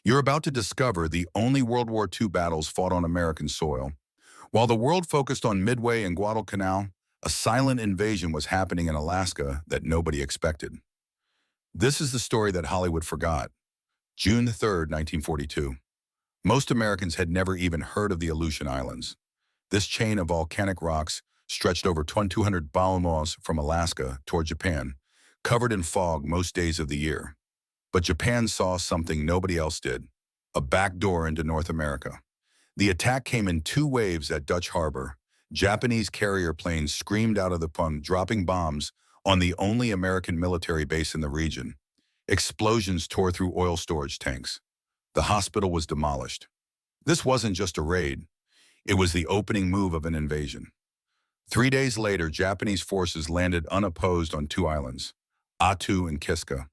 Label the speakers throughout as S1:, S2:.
S1: You're about to discover the only World War II battles fought on American soil. While the world focused on Midway and Guadalcanal, a silent invasion was happening in Alaska that nobody expected. This is the story that Hollywood forgot. June 3rd, 1942. Most Americans had never even heard of the Aleutian Islands. This chain of volcanic rocks stretched over 200 miles from Alaska toward Japan, covered in fog most days of the year. But Japan saw something nobody else did, a backdoor into North America. The attack came in two waves at Dutch Harbor. Japanese carrier planes screamed out of the pung, dropping bombs on the only American military base in the region. Explosions tore through oil storage tanks. The hospital was demolished. This wasn't just a raid. It was the opening move of an invasion. 3 days later, Japanese forces landed unopposed on two islands, Attu and Kiska.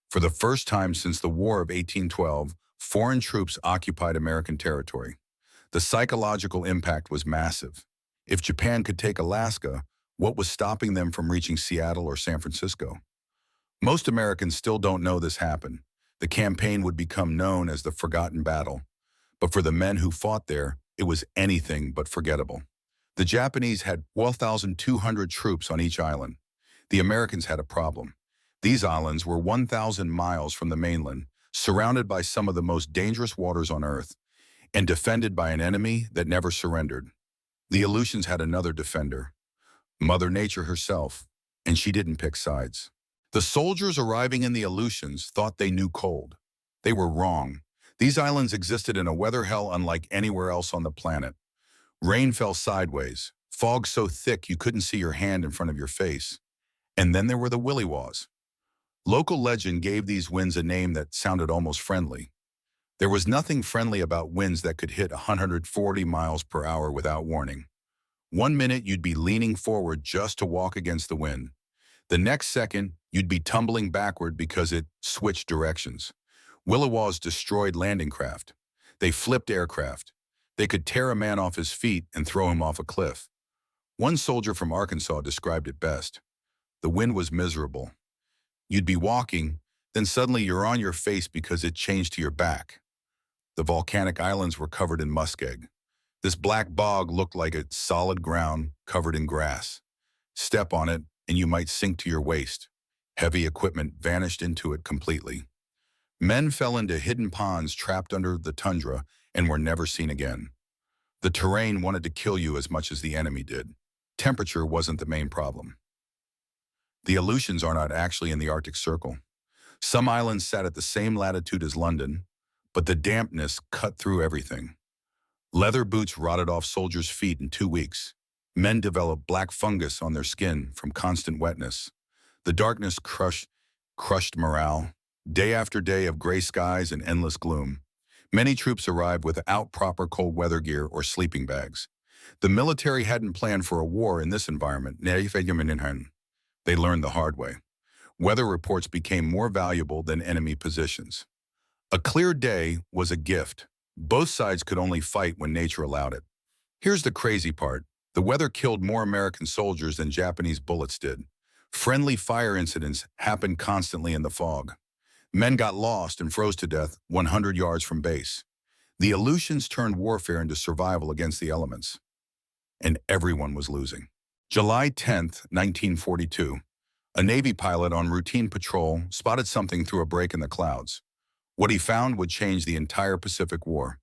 S1: For the first time since the War of 1812, foreign troops occupied American territory. The psychological impact was massive. If Japan could take Alaska, what was stopping them from reaching Seattle or San Francisco? Most Americans still don't know this happened. The campaign would become known as the Forgotten Battle. But for the men who fought there, it was anything but forgettable. The Japanese had 12,200 troops on each island. The Americans had a problem. These islands were 1,000 miles from the mainland, surrounded by some of the most dangerous waters on Earth, and defended by an enemy that never surrendered. The Aleutians had another defender, Mother Nature herself, and she didn't pick sides. The soldiers arriving in the Aleutians thought they knew cold. They were wrong. These islands existed in a weather hell unlike anywhere else on the planet. Rain fell sideways, fog so thick you couldn't see your hand in front of your face. And then there were the williwaws. Local legend gave these winds a name that sounded almost friendly. There was nothing friendly about winds that could hit 140 miles per hour without warning. 1 minute you'd be leaning forward just to walk against the wind. The next second, you'd be tumbling backward because it switched directions. Williwaws destroyed landing craft. They flipped aircraft. They could tear a man off his feet and throw him off a cliff. One soldier from Arkansas described it best. The wind was miserable. You'd be walking, then suddenly you're on your face because it changed to your back. The volcanic islands were covered in muskeg. This black bog looked like a solid ground covered in grass. Step on it, and you might sink to your waist. Heavy equipment vanished into it completely. Men fell into hidden ponds trapped under the tundra and were never seen again. The terrain wanted to kill you as much as the enemy did. Temperature wasn't the main problem. The Aleutians are not actually in the Arctic Circle. Some islands sat at the same latitude as London, but the dampness cut through everything. Leather boots rotted off soldiers' feet in 2 weeks. Men developed black fungus on their skin from constant wetness. The darkness crushed morale. Day after day of gray skies and endless gloom. Many troops arrived without proper cold weather gear or sleeping bags. The military hadn't planned for a war in this environment. They learned the hard way. Weather reports became more valuable than enemy positions. A clear day was a gift. Both sides could only fight when nature allowed it. Here's the crazy part. The weather killed more American soldiers than Japanese bullets did. Friendly fire incidents happened constantly in the fog. Men got lost and froze to death 100 yards from base. The Aleutians turned warfare into survival against the elements. And everyone was losing. July 10th, 1942. A Navy pilot on routine patrol spotted something through a break in the clouds. What he found would change the entire Pacific War.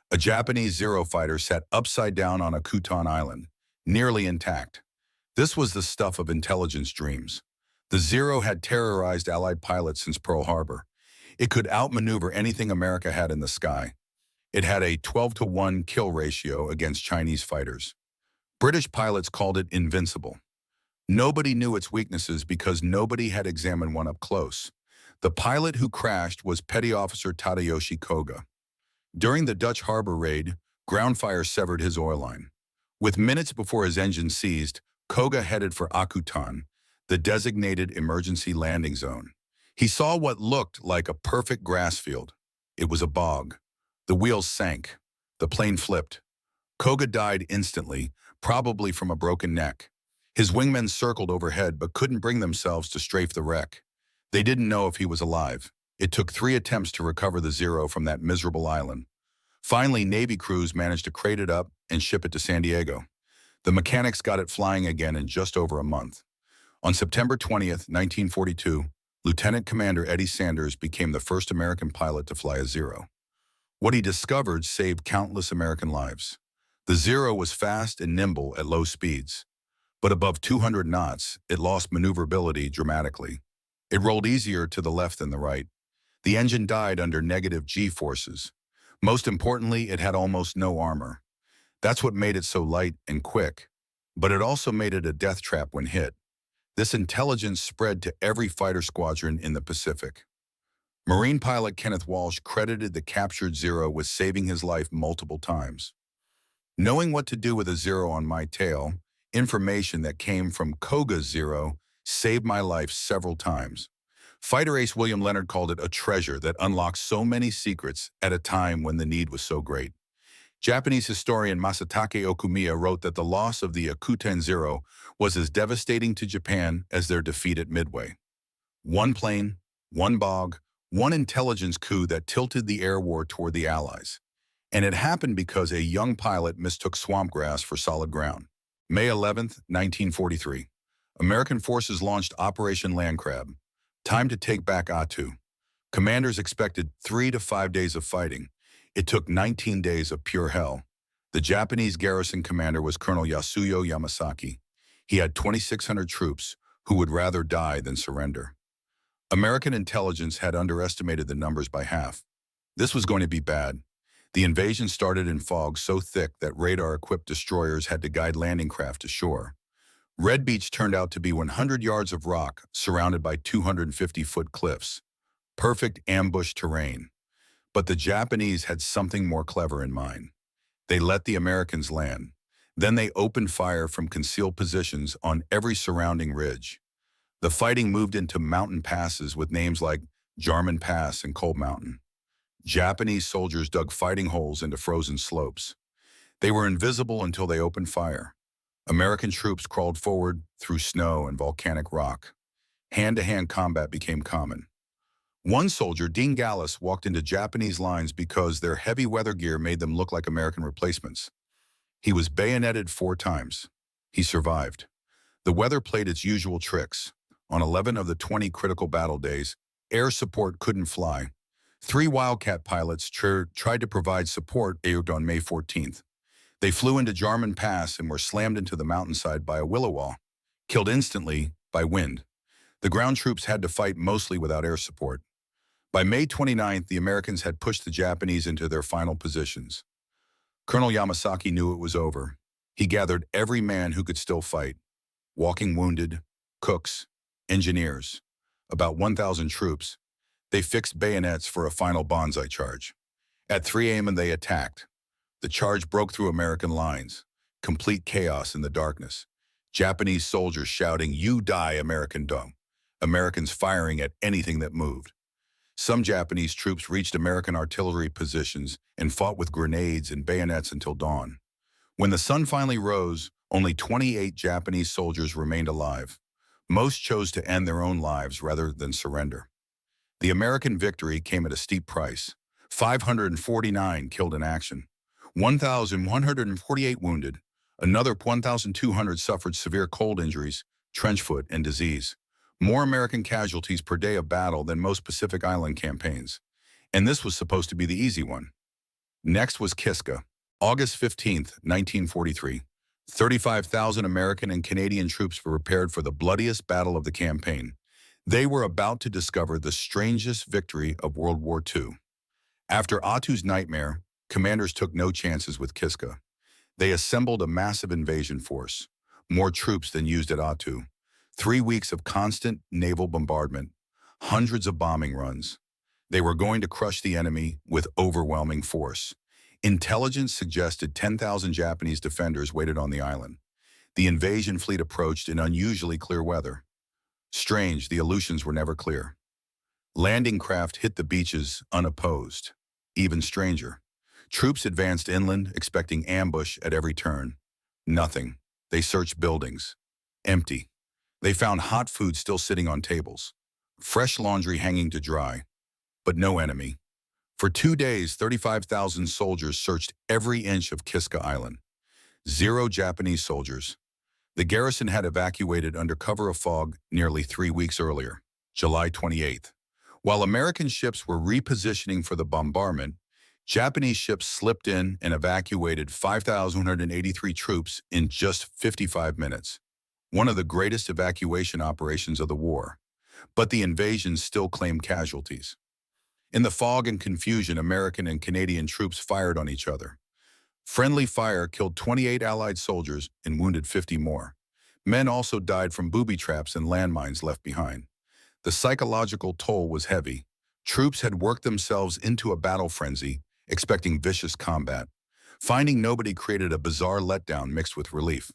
S1: A Japanese Zero fighter sat upside down on a Kutan island, nearly intact. This was the stuff of intelligence dreams. The Zero had terrorized Allied pilots since Pearl Harbor. It could outmaneuver anything America had in the sky. It had a 12-to-1 kill ratio against Chinese fighters. British pilots called it invincible. Nobody knew its weaknesses because nobody had examined one up close. The pilot who crashed was Petty Officer Tadayoshi Koga. During the Dutch Harbor raid, ground fire severed his oil line. With minutes before his engine seized, Koga headed for Akutan, the designated emergency landing zone. He saw what looked like a perfect grass field. It was a bog. The wheels sank. The plane flipped. Koga died instantly, probably from a broken neck. His wingmen circled overhead but couldn't bring themselves to strafe the wreck. They didn't know if he was alive. It took 3 attempts to recover the Zero from that miserable island. Finally, Navy crews managed to crate it up and ship it to San Diego. The mechanics got it flying again in just over a month. On September 20th, 1942, Lieutenant Commander Eddie Sanders became the first American pilot to fly a Zero. What he discovered saved countless American lives. The Zero was fast and nimble at low speeds, but above 200 knots, it lost maneuverability dramatically. It rolled easier to the left than the right. The engine died under negative G-forces. Most importantly, it had almost no armor. That's what made it so light and quick, but it also made it a death trap when hit. This intelligence spread to every fighter squadron in the Pacific. Marine pilot Kenneth Walsh credited the captured Zero with saving his life multiple times. Knowing what to do with a Zero on my tail, information that came from Koga's Zero saved my life several times. Fighter ace William Leonard called it a treasure that unlocked so many secrets at a time when the need was so great. Japanese historian Masatake Okumiya wrote that the loss of the Akuten Zero was as devastating to Japan as their defeat at Midway. One plane, one bog, one intelligence coup that tilted the air war toward the Allies. And it happened because a young pilot mistook swamp grass for solid ground. May 11th, 1943. American forces launched Operation Landcrab. Time to take back Attu. Commanders expected 3 to 5 days of fighting. It took 19 days of pure hell. The Japanese garrison commander was Colonel Yasuyo Yamasaki. He had 2,600 troops who would rather die than surrender. American intelligence had underestimated the numbers by half. This was going to be bad. The invasion started in fog so thick that radar-equipped destroyers had to guide landing craft to shore. Red Beach turned out to be 100 yards of rock surrounded by 250-foot cliffs. Perfect ambush terrain. But the Japanese had something more clever in mind. They let the Americans land. Then they opened fire from concealed positions on every surrounding ridge. The fighting moved into mountain passes with names like Jarman Pass and Cold Mountain. Japanese soldiers dug fighting holes into frozen slopes. They were invisible until they opened fire. American troops crawled forward through snow and volcanic rock. Hand-to-hand combat became common. One soldier, Dean Gallus, walked into Japanese lines because their heavy weather gear made them look like American replacements. He was bayoneted 4 times. He survived. The weather played its usual tricks. On 11 of the 20 critical battle days, air support couldn't fly. 3 Wildcat pilots tried to provide support on May 14th. They flew into Jarman Pass and were slammed into the mountainside by a williwaw, killed instantly by wind. The ground troops had to fight mostly without air support. By May 29th, the Americans had pushed the Japanese into their final positions. Colonel Yamasaki knew it was over. He gathered every man who could still fight. Walking wounded, cooks, engineers, about 1,000 troops. They fixed bayonets for a final banzai charge. At 3 a.m. they attacked. The charge broke through American lines. Complete chaos in the darkness. Japanese soldiers shouting, "You die, American dog." Americans firing at anything that moved. Some Japanese troops reached American artillery positions and fought with grenades and bayonets until dawn. When the sun finally rose, only 28 Japanese soldiers remained alive. Most chose to end their own lives rather than surrender. The American victory came at a steep price. 549 killed in action. 1,148 wounded. Another 1,200 suffered severe cold injuries, trench foot, and disease. More American casualties per day of battle than most Pacific Island campaigns. And this was supposed to be the easy one. Next was Kiska. August 15th, 1943. 35,000 American and Canadian troops were prepared for the bloodiest battle of the campaign. They were about to discover the strangest victory of World War II. After Attu's nightmare, commanders took no chances with Kiska. They assembled a massive invasion force, more troops than used at Attu. 3 weeks of constant naval bombardment, hundreds of bombing runs. They were going to crush the enemy with overwhelming force. Intelligence suggested 10,000 Japanese defenders waited on the island. The invasion fleet approached in unusually clear weather. Strange, the Aleutians were never clear. Landing craft hit the beaches unopposed. Even stranger. Troops advanced inland, expecting ambush at every turn. Nothing. They searched buildings. Empty. They found hot food still sitting on tables. Fresh laundry hanging to dry. but no enemy. For 2 days, 35,000 soldiers searched every inch of Kiska Island. Zero Japanese soldiers. The garrison had evacuated under cover of fog nearly 3 weeks earlier, July 28th. While American ships were repositioning for the bombardment, Japanese ships slipped in and evacuated 5,183 troops in just 55 minutes. One of the greatest evacuation operations of the war. But the invasion still claimed casualties. In the fog and confusion, American and Canadian troops fired on each other. Friendly fire killed 28 Allied soldiers and wounded 50 more. Men also died from booby traps and landmines left behind. The psychological toll was heavy. Troops had worked themselves into a battle frenzy, expecting vicious combat. Finding nobody created a bizarre letdown mixed with relief.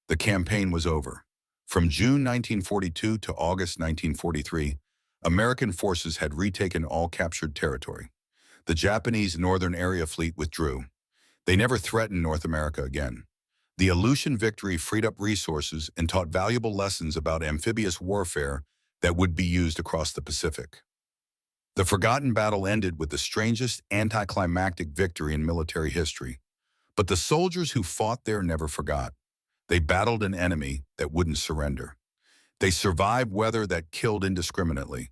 S1: The campaign was over. From June 1942 to August 1943, American forces had retaken all captured territory. The Japanese Northern Area Fleet withdrew. They never threatened North America again. The Aleutian victory freed up resources and taught valuable lessons about amphibious warfare that would be used across the Pacific. The forgotten battle ended with the strangest anticlimactic victory in military history. But the soldiers who fought there never forgot. They battled an enemy that wouldn't surrender. They survived weather that killed indiscriminately,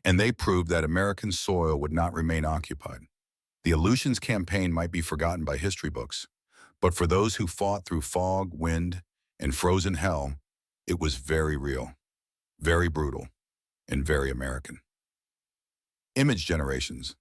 S1: and they proved that American soil would not remain occupied. The Aleutians Campaign might be forgotten by history books, but for those who fought through fog, wind, and frozen hell, it was very real, very brutal, and very American. Image generations.